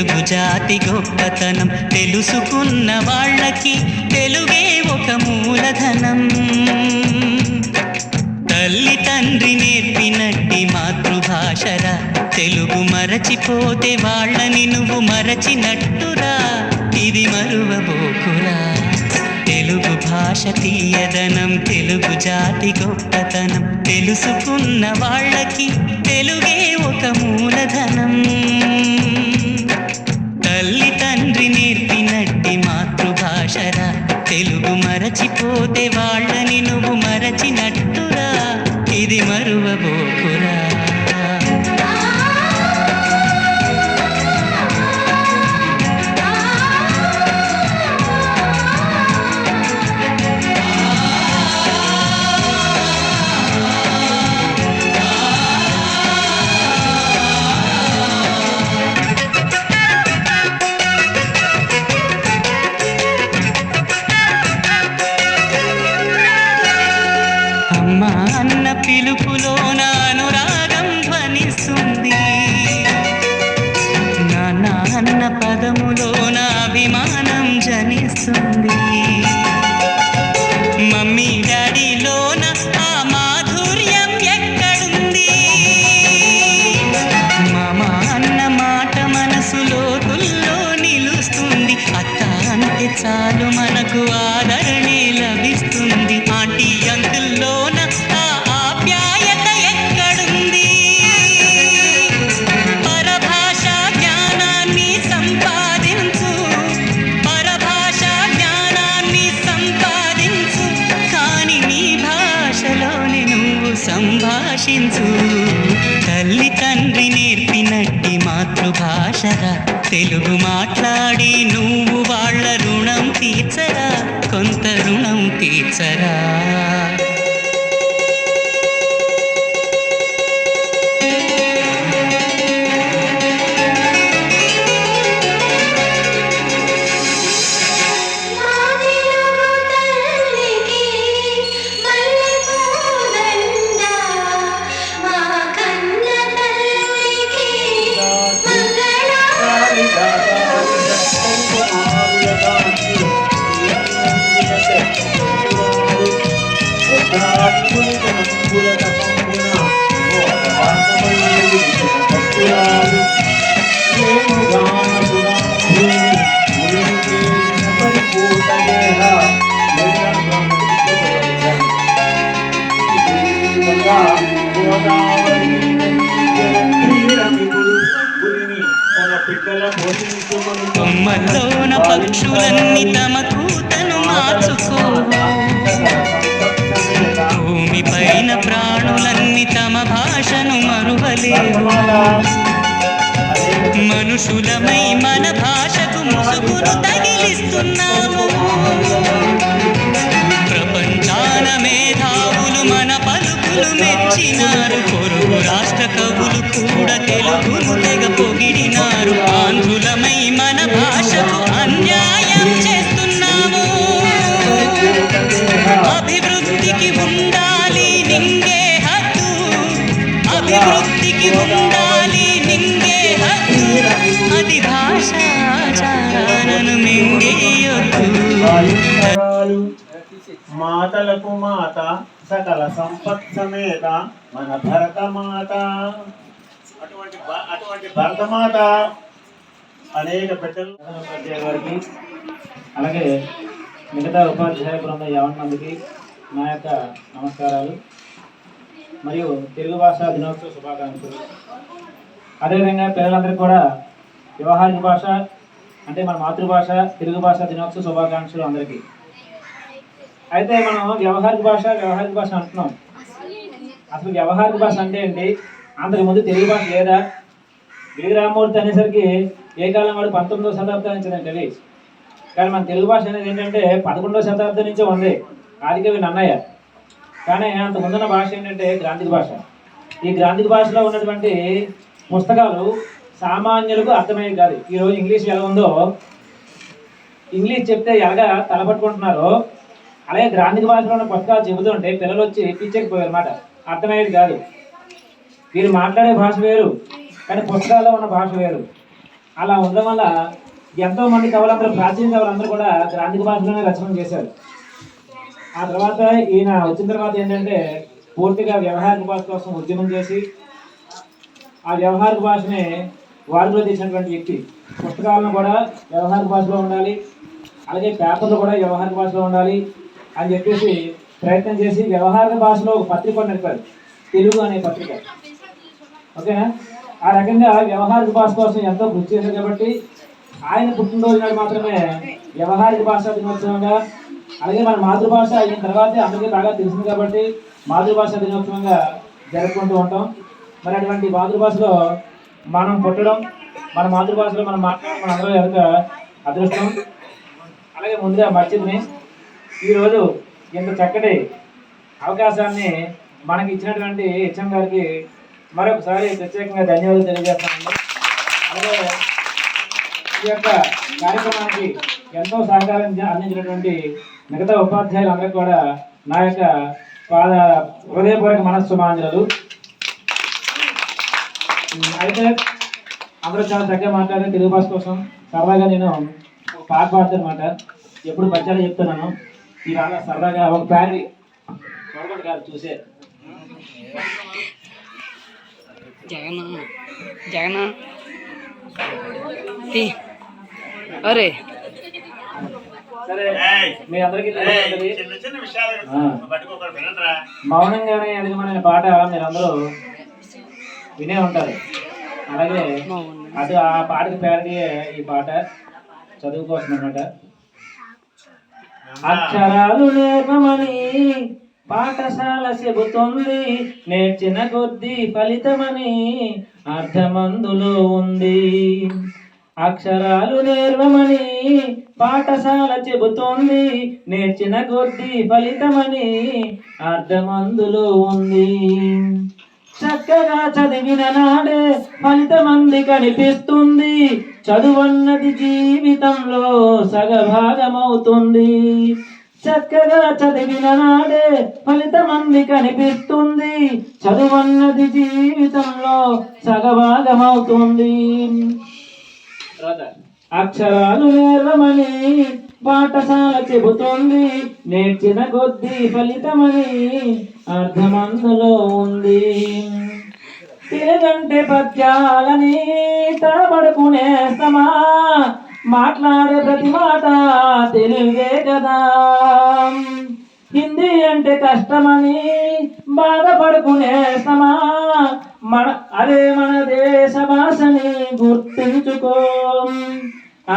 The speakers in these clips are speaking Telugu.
తెలుగు జాతి గొప్పతనం తెలుసుకున్న వాళ్ళకి తెలుగే ఒక మూలధనం. తల్లి తండ్రి నేర్పినట్టి మాతృభాషరా, తెలుగు మరచిపోతే వాళ్ళని నువ్వు మరచినట్టురా, ఇది మరువబోకురా. తెలుగు భాష తీయదనం, తెలుగు జాతి గొప్పతనం తెలుసుకున్న వాళ్ళకి తెలుగే ఒక మూలధనం. తల్లి తండ్రి నేర్పినట్టి మాతృభాషరా, తెలుగు మరచిపోతే వాళ్ళని నువ్వు మరచినట్టురా, ఇది మరువబోకురా. అమ్మా అన్న పిలుపులోన అనురాగం ధ్వనిస్తుంది, నాన్న అన్న పదములోన అభిమానం జనిస్తుంది. మమ్మీ డాడీలోన ఆ మాధుర్యం ఎక్కడుంది? మామ అన్న మాట మనసు లోతుల్లో నిలుస్తుంది. అత్త అంటే చాలు మనకు ఆదరణే లభిస్తుంది. ఆంటీ అంకుల్లోన ఆ ఆప్యాయత ఎక్కడుంది? పరభాష జ్ఞానాన్ని సంపాదించు, పరభాష జ్ఞానాన్ని సంపాదించు, కాని నీ భాషలోనే నువ్వు సంభాషించు. తల్లి తండ్రి నేర్పినట్టి మాతృభాషరా, తెలుగు మాట్లాడి నువ్వు వాళ్ళ రుణం తీర్చరా, కొంత రుణం తీర్చరా. కొమ్మల్లోన పక్షులన్నీ తమ కూతను మార్చుకోవు, భూమి పైన ప్రాణులన్నీ తమ భాషను మరువలేవు. మనుషులమై మన భాషకు ముసుగును తగిలిస్తున్నాము. ప్రపంచాన మేధావులు మన పలుకులు మెచ్చినారు. పొరుగు రాష్ట్ర కవులు కూడా తెలుగును తెగ పొగిడినారు. ఆంధ్రులమై మన భాషకు అన్యాయం చేస్తున్నాము. అభివృద్ధికి ఉండాలి నింగే హద్దు, అభివృద్ధికి ఉండాలి నింగే హద్దు, అది భాషాచారాలను మింగేయొద్దు. మాతలకు మాత సకల సంపత్ సమేత మన భరతమాత. అటువంటి భరతమాత అనేక పెద్దలు గారికి, అలాగే మిగతా ఉపాధ్యాయ బృందం 50 మందికి నా యొక్క నమస్కారాలు మరియు తెలుగు భాషా దినోత్సవ శుభాకాంక్షలు. అదేవిధంగా పిల్లలందరికీ కూడా వ్యవహారిక భాష అంటే మన మాతృభాష తెలుగు భాషా దినోత్సవ శుభాకాంక్షలు అందరికీ. అయితే మనం వ్యవహారిక భాష అంటున్నాం. అసలు వ్యవహారిక భాష అంటే ఏంటి? అంతకుముందు తెలుగు భాష లేదా? వి రామ్మూర్తి అనేసరికి ఏ కాలం వాడు 19వ శతాబ్దం నుంచిదండి. కానీ మన తెలుగు భాష అనేది ఏంటంటే 11వ శతాబ్దం నుంచే ఉంది. ఆదికవి నన్నయ్య. కానీ అంత ముందున్న భాష ఏంటంటే గ్రాంధిక భాష. ఈ గ్రాంధిక భాషలో ఉన్నటువంటి పుస్తకాలు సామాన్యులకు అర్థమయ్యేది కాదు. ఈరోజు ఇంగ్లీష్ ఎలా ఉందో, ఇంగ్లీష్ చెప్తే ఎలాగా తలపట్టుకుంటున్నారో, అలాగే గ్రాంధిక భాషలో ఉన్న పుస్తకాలు చెబుతుంటే పిల్లలు వచ్చి పిచ్చెక్కిపోయారు అన్నమాట. అర్థమయ్యేది కాదు. వీరు మాట్లాడే భాష వేరు, కానీ పుస్తకాల్లో ఉన్న భాష వేరు. అలా ఉండడం వల్ల ఎంతో మంది కవులందరూ, ప్రాచీన కవులందరూ కూడా గ్రాంధిక భాషలోనే రచన చేశారు. ఆ తర్వాత ఈయన వచ్చిన తర్వాత ఏంటంటే పూర్తిగా వ్యవహారిక భాష కోసం ఉద్యమం చేసి ఆ వ్యవహారిక భాషని వాడుకలో తీసినటువంటి వ్యక్తి. పుస్తకాలను కూడా వ్యవహారిక భాషలో ఉండాలి, అలాగే పేపర్లు కూడా వ్యవహారిక భాషలో ఉండాలి అని చెప్పేసి ప్రయత్నం చేసి వ్యవహారిక భాషలో ఒక పత్రిక నడిపారు, తెలుగు అనే పత్రిక. ఓకేనా? ఆ రకంగా వ్యవహారిక భాష కోసం ఎంతో కృషి చేశారు. కాబట్టి ఆయన పుట్టినరోజు నాడు మాత్రమే వ్యవహారిక భాషా దినోత్సవంగా, అలాగే మన మాతృభాష అయిన తర్వాతే అందరికీ బాగా తెలిసింది కాబట్టి మాతృభాషా దినోత్సవంగా జరుపుకుంటూ ఉంటాం. మరి అటువంటి మాతృభాషలో మనం పుట్టడం, మన మాతృభాషలో మనం మాట్లాడడం మన అందరూ యొక్క అదృష్టం. అలాగే ముందుగా మర్చిపోయి ఈరోజు ఇంత చక్కటి అవకాశాన్ని మనకి ఇచ్చినటువంటి హెచ్ఎం గారికి మరొకసారి ప్రత్యేకంగా ధన్యవాదాలు తెలియజేస్తానండి. అలాగే ఈ యొక్క కార్యక్రమానికి ఎంతో సహకారం అందించినటువంటి మిగతా ఉపాధ్యాయులందరికీ కూడా నా యొక్క హృదయపూర్వక మనస్సుమాంజలు. అయితే అందరూ చాలా చక్కగా మాట్లాడారు తెలుగు భాష కోసం. సరదాగా నేను ఒక పాట పాడతాను అనమాట. ఎప్పుడు పద్యాలు చెప్తున్నాను, ఈవేళ సరదాగా ఒక ప్యారీ చూడకుండా కాదు చూసే. జగన్ అరే సరే, మీ అందరికీ మౌనంగానే ఎదగమనే పాట మీరందరూ వినే ఉంటారు. అలాగే అది ఆ పాటకి ప్యారడీ ఈ పాట చదువు కోసం అనమాట. అక్షరాలు నేర్పమని పాఠశాల చెబుతుంది, నేర్చిన కొద్దీ ఫలితమని అర్థమందులో ఉంది. అక్షరాలు నేర్వమని పాఠశాల చెబుతోంది, నేర్చిన కొద్దీ ఫలితమని అర్థమందులో ఉంది. చక్కగా చదివిన నాడే ఫలితమంది కనిపిస్తుంది, చదువన్నది జీవితంలో సగభాగమవుతుంది. చక్కగా చదివిన నాడే ఫలితమంది కనిపిస్తుంది, చదువన్నది జీవితంలో సగభాగమవుతుంది. అక్షరాలు నేర్వమని పాఠశాల చెబుతోంది, నేర్చిన కొద్దీ ఫలితమని అర్థమందులో ఉంది. తెలుగంటే పద్యాలని తడబడుకునేస్తమా, మాట్లాడే ప్రతి మాట తెలుగే కదా. హిందీ అంటే కష్టమని బాధపడుకునేస్తమా, అదే మన దేశ భాషని గుర్తించుకో.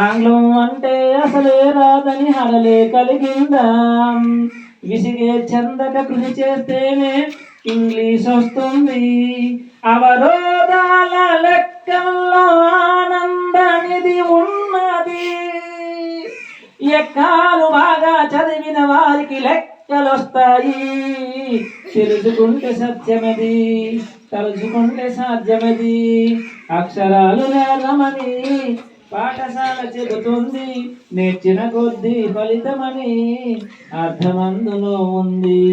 ఆంగ్లం అంటే అసలే రాదని హడలే కలిగిందా, విసిగే చందక కృషి చేస్తేనే ఇంగ్లీష్ వస్తుంది. అవరోధాల లెక్కల్లో ఆనందనిది ఉన్నది, ఎక్కాలు బాగా చదివిన వారికి లెక్కలొస్తాయి. తెలుసుకుంటే సత్యమది, తలుచుకుంటే సాధ్యమది. అక్షరాలు నేర్వమని పాఠశాల చెబుతుంది, నేర్చిన కొద్దీ ఫలితమని అర్థమందులో ఉంది.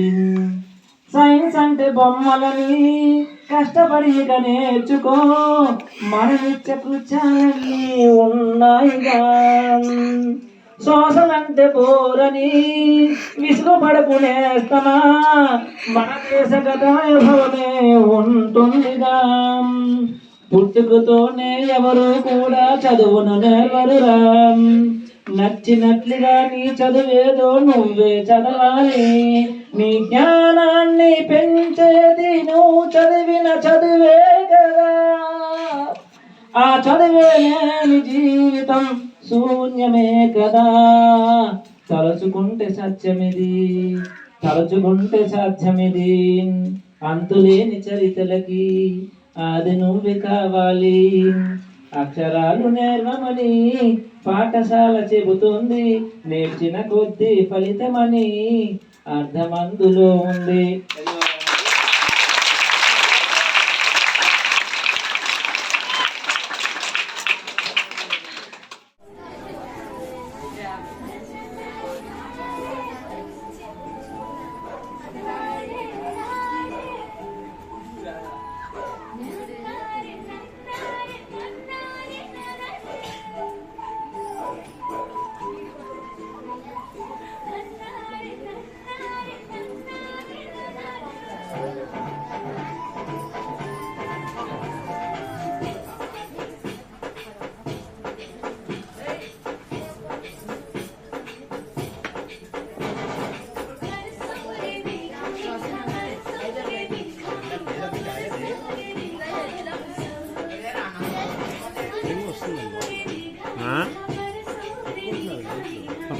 సైన్స్ అంటే బొమ్మలని కష్టపడిగా నేర్చుకో, మన నిత్య కృత్యాలన్నీ ఉన్నాయిగా. సోషల్ అంటే బోరని విసుగుపడుకునేస్తమా, మన దేశ గత వైభవమే ఉంటుందిగా. పుట్టుకతోనే ఎవరు కూడా చదువును నేర్వరురా, నచ్చినట్లుగా నీ చదువేదో నువ్వే చదవాలి. నీ జ్ఞానాన్ని పెంచేది నువ్వు చదివిన చదువే కదా. ఆ చదివే లేని జీవితం శూన్యమే కదా. తలుచుకుంటే సత్యమిది, తలుచుకుంటే సాధ్యమిది. అంతులేని చరితలకి అది నువ్వే కావాలి. అక్షరాలు నేర్వమని పాఠశాల చెబుతుంది, నేర్చిన కొద్దీ ఫలితమని అర్థమందులో ఉంది.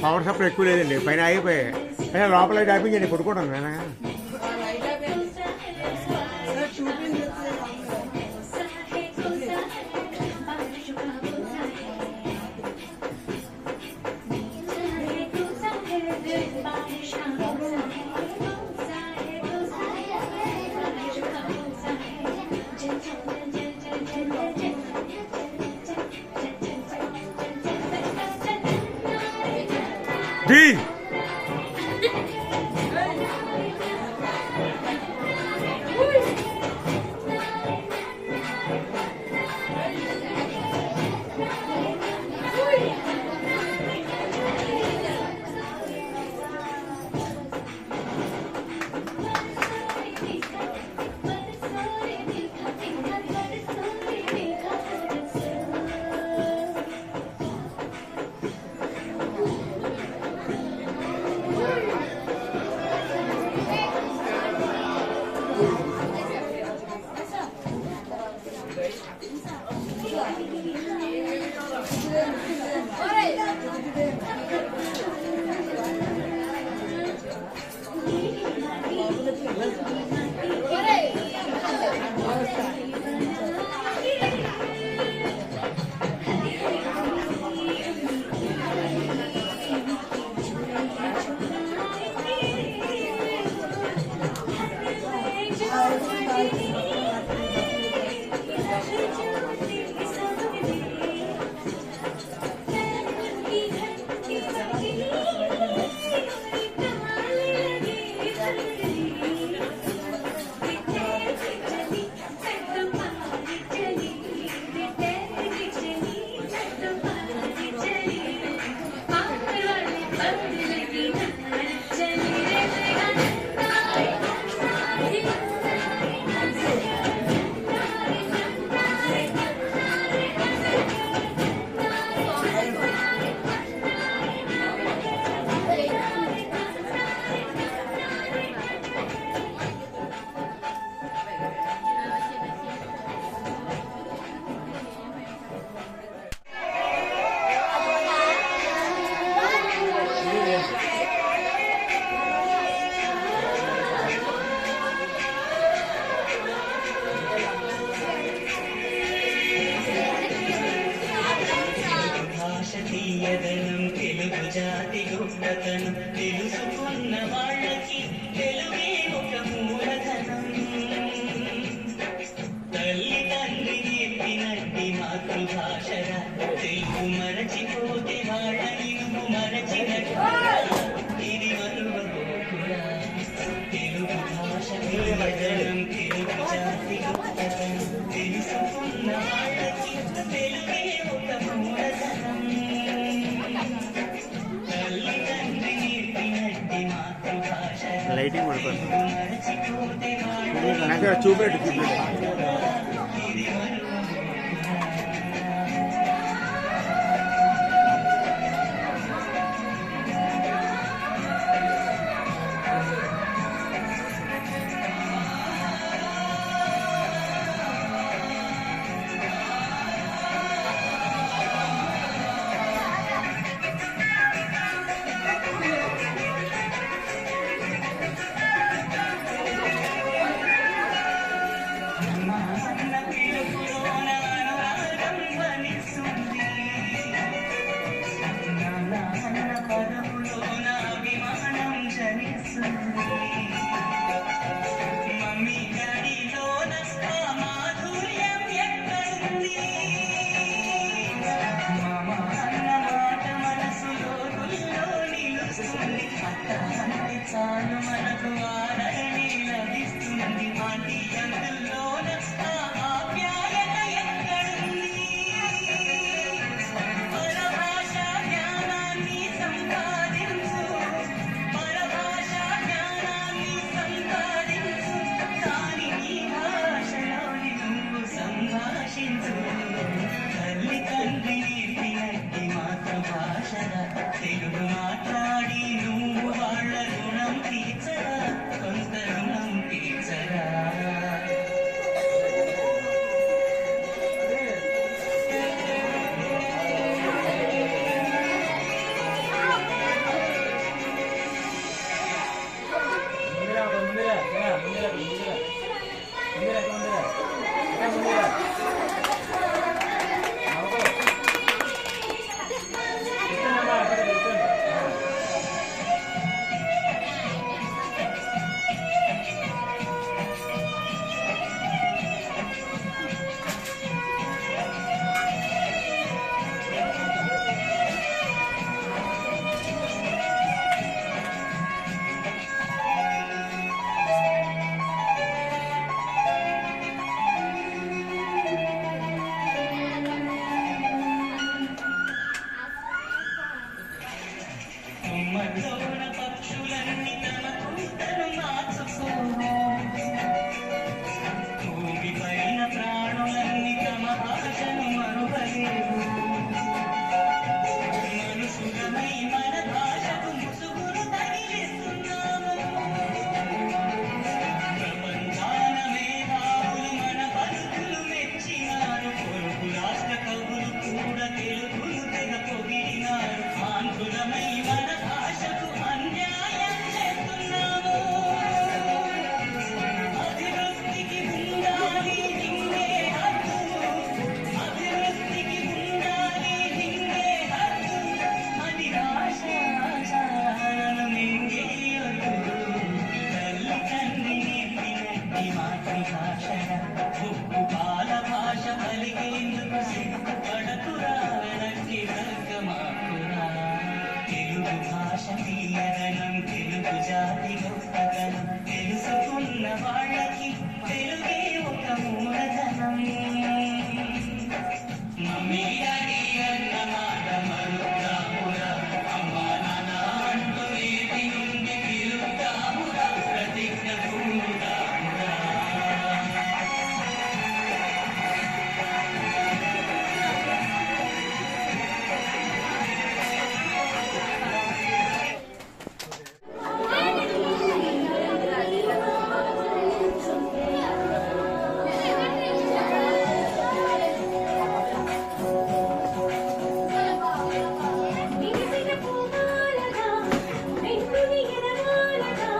పవర్ సప్లై ఎక్కువ లేదండి, పైన ఆగిపోయాయి. అయినా లోపల ఆపించండి, పడుకోవడం నేను. తీయదనం తెలుగు జాతి గొప్పతనం తెలుసుకున్న వాళ్ళకి తెలుగే ఒక మూలధనం. తల్లి తండ్రి నేర్పినట్టి మాతృభాషరా తెలుగు మరచిపోతే వాళ్ళని నువ్వు మరచినట్టురా. ఇది మరువబోకురా తెలుగు భాష తీయదనం తెలుగు జాతి గొప్పతనం తెలుసుకున్న వాళ్ళకి తెలుగే ఒక మూలధనం. లైటింగ్ పడుతుంది నాకు చూపెట్టు. తెలుగు మాట్లాడి నువ్వు వాళ్ళ రుణం తీర్చరా, కొంత రుణం తీర్చరా. గుమ్మల్లోన పక్షులన్నీ తమ కూతను మార్చుకోవు భూమి పైన ప్రాణులన్నీ తమ భాషను మరువలేవు మనుషులమై మన భాషకు ముసుగులు తగిలిస్తున్నాము ప్రపంచాన మేధావులు మన పలుకులు మెచ్చినారు పొరుగు రాష్ట్ర కవులు కూడా తెలుగును తెగ పొగిడినారు ఆంధ్రులమై మన భాషకు అన్యాయం చేస్తున్నాము అభివృద్ధికి ఉండాలి నింగే హక్కు అభివృద్ధికి ఉండాలి నింగే హక్కు అది భాషాచారణ మింగేయొద్దు తల్లి తండ్రి నేర్పినట్టి మాతృభాష ఉప్పు పాల భాష పలికేందుకు సిగ్గుపడకురా వెనక్కి వర్గమాకురా తెలుగు భాష తీయదనం తెలుగు జాతి గొప్పతనం తెలుసుకున్న వాళ్ళకి తెలుగే ఒక మూలధనం మమ్మీ డాడీ అన్న మాట మరుద్దామురా అమ్మా నాన్న అంటూ నేటి నుండి పిలుద్దామురా ప్రతిజ్ఞ పూనుదామురా విరిసిన పూమాలగా వెంటుని ఎరగాలగా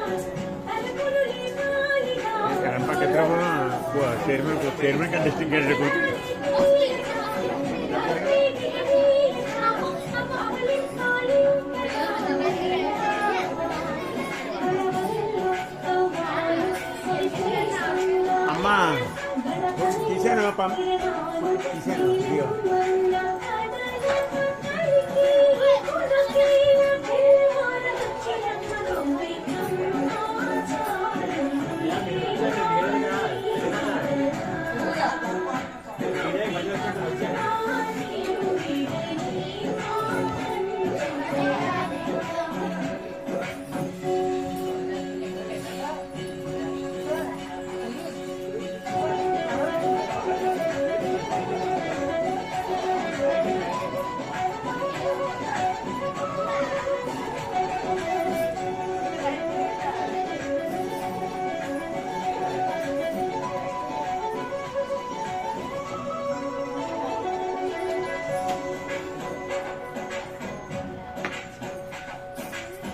తలుపులు లేపాలిగా చైర్మన్ కంటెస్టింగ్ క్యాండిడేట్ అమ్మా తీసాను తీసాను ఇదిగో.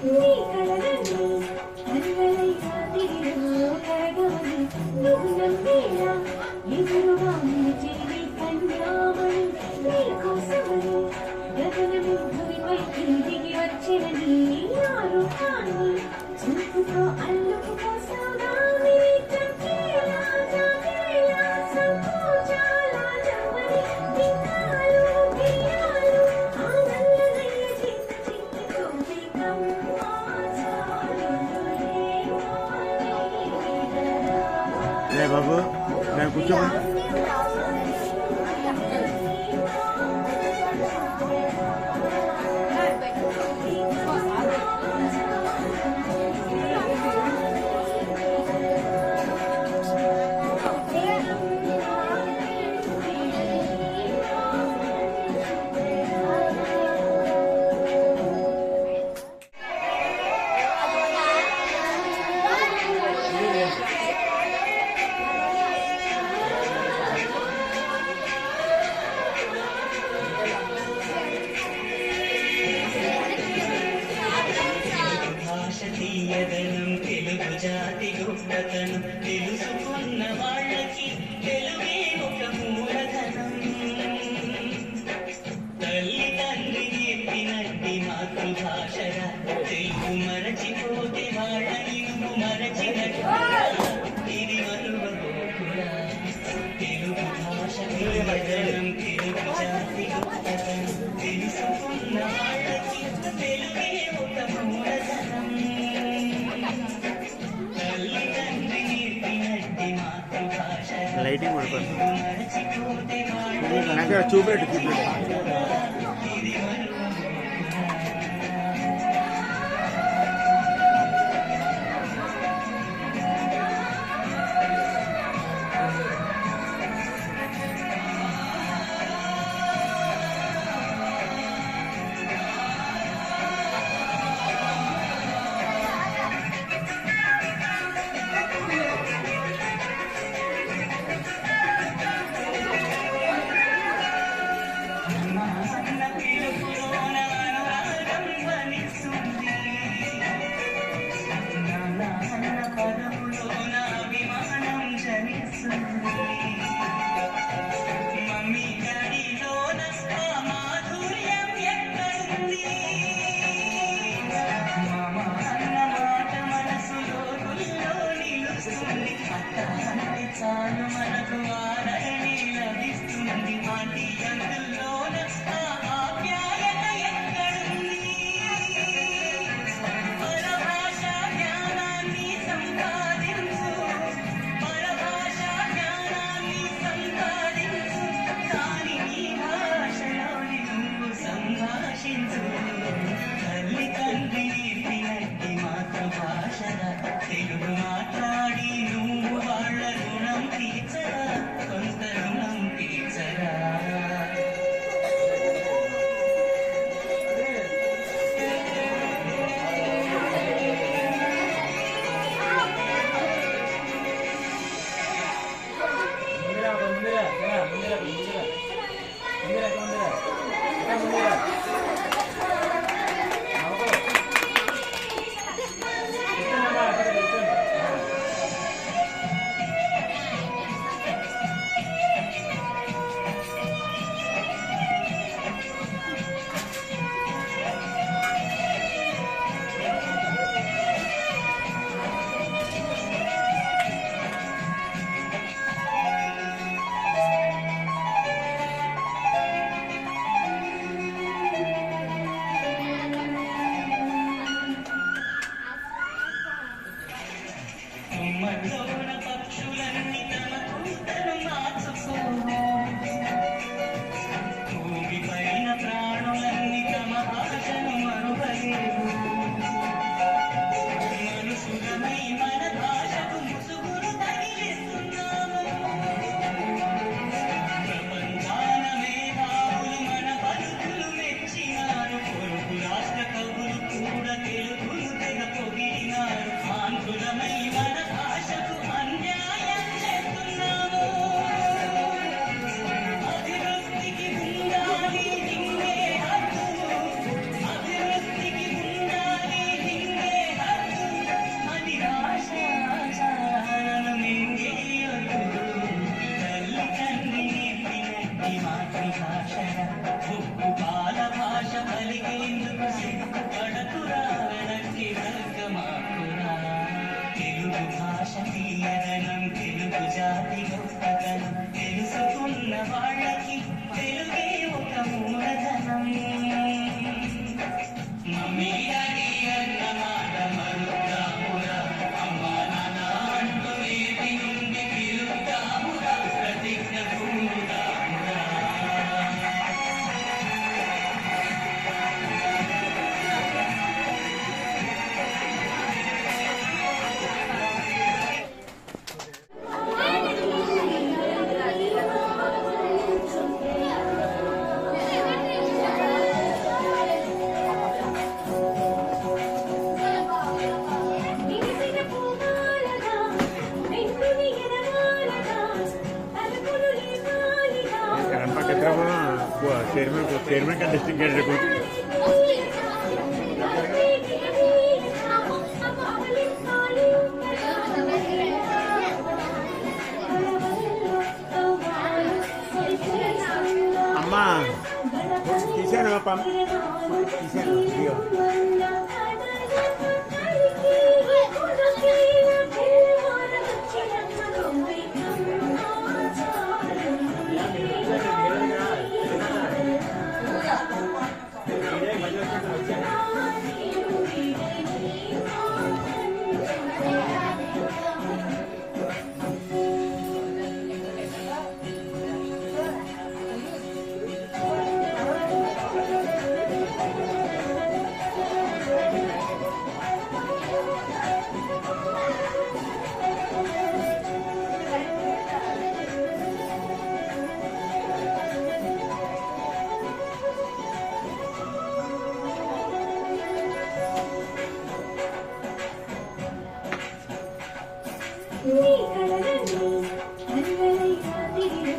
నీ కలలని అల్లలైనా తీరులో కరగాలి నువ్వు నమ్మేలా ఎదురుగా నిలిచేది కన్యామణి నీ కోసమని గగనము భూమిపైకి దిగి వచ్చిన నీ ఆరూపాన్ని చూపుతో అల్లుకుపోసాగా నీ చక్కేలా జాగేలా సంకోచాల జవని నిన్నాలు బియ్యాలు ఆ నల్లనయ్య చిక్కుతో రే బాబు నేను కూర్చోమని భాష తీయదనం తెలుగు జాతి గొప్పతనం తెలుసుకున్న వాళ్ళకి తెలుగే ఒక మూలధనం తల్లి తండ్రి నేర్పినట్టి మాతృభాషరా తెలుగు మరచిపోతే వాళ్ళని నువ్వు మరచినట్టురా ఇది మరువబోకురా తెలుగు భాష తీయదనం తెలుగు జాతి గొప్పతనం తెలుసుకున్న వాళ్ళకి తెలుగే ఒక మూలధనం తల్లి తండ్రి నేర్పినట్టి మాతృభాష లైటింగ్ పడుతుంది మరచిపోతే వాళ్ళని నాకు చూపెట్టు ఇది మరువబోకురా రక్షించు తల్లి తండ్రి నేర్పినట్టి మాతృభాషగా తెలుగు మాట్లాడి నువ్వు వాళ్ళ రుణం తీర్చరా కొంత రుణం తీర్చరా మధ్యన పక్షులన్నీ తమ కూతను మార్చుకోవు భూమి పైన ప్రాణులన్నీ తమ భాషను మరువలేవు మనుషులమై మన భాషకు ముసుగులు తగిలిస్తున్నాము ప్రపంచాన మేధావులు మన బతుకులు మెచ్చినారు పొరుగు రాష్ట్ర కవులు కూడా తెలుగును తెగ పొగిడినారు ఆంధ్రులమై మన భాషకు అన్యాయం చేస్తున్నాము అభివృద్ధికి ఉండాలి నిన్నే హక్కు అభివృద్ధికి ఉండాలి నిన్నే హక్కు అది రాష్ట్రాచారం ఇంకేయొద్దు తల్లి తండ్రి నేర్పినట్టి మాతృభాషగా ఉప్పు పాల భాష పలికేందుకు సిగ్గుపడకురా వెనక్కి వర్గమాకురా తెలుగు భాష తీయదనం తెలుగు జాతి గొప్పతనం తెలుసుకున్న వాళ్ళకి తెలుగే ఒక మూలధనం మమ్మీ డాడీ అన్న మాట మరుద్దామురా అమ్మా నాన్న అంటూ నేటి నుండి పిలుద్దామురా ప్రతిజ్ఞ పూనుదామురా నిలిసిన పూమాలగా వెంటుని ఎనవాలగా తలుపులు లేపాలిగా చైర్మన్ का डिस्ट्रिक्ट कैंडिडेट అమ్మా తీసాను తీసాను అయ్యో నీ కలలని కలలై రాత్రిలో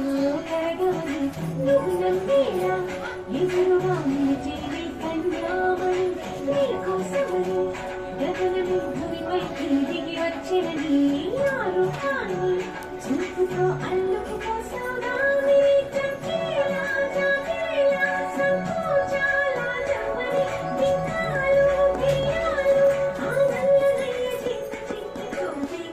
కరగాలి నువ్వు నమ్మేలా ఎదురుగా నిలిచేది కన్యామణి నీ కోసమని గగనము భూమిపైకి దిగి వచ్చిన నీ ఆరూపాన్ని చూపుతో అల్లుకుపోసాగా నీ చక్కేలా జాగేలా సంకోచాల జమని నిన్నాలు బియ్యాలు ఆ నల్లనయ్య చిక్కి తోటి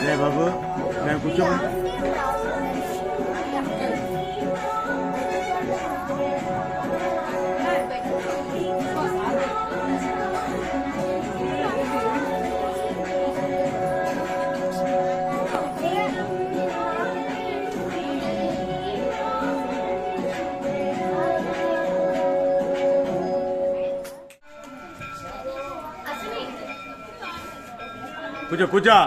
లే బాబు నేను కూర్చోమని కూర్చో కూర్చో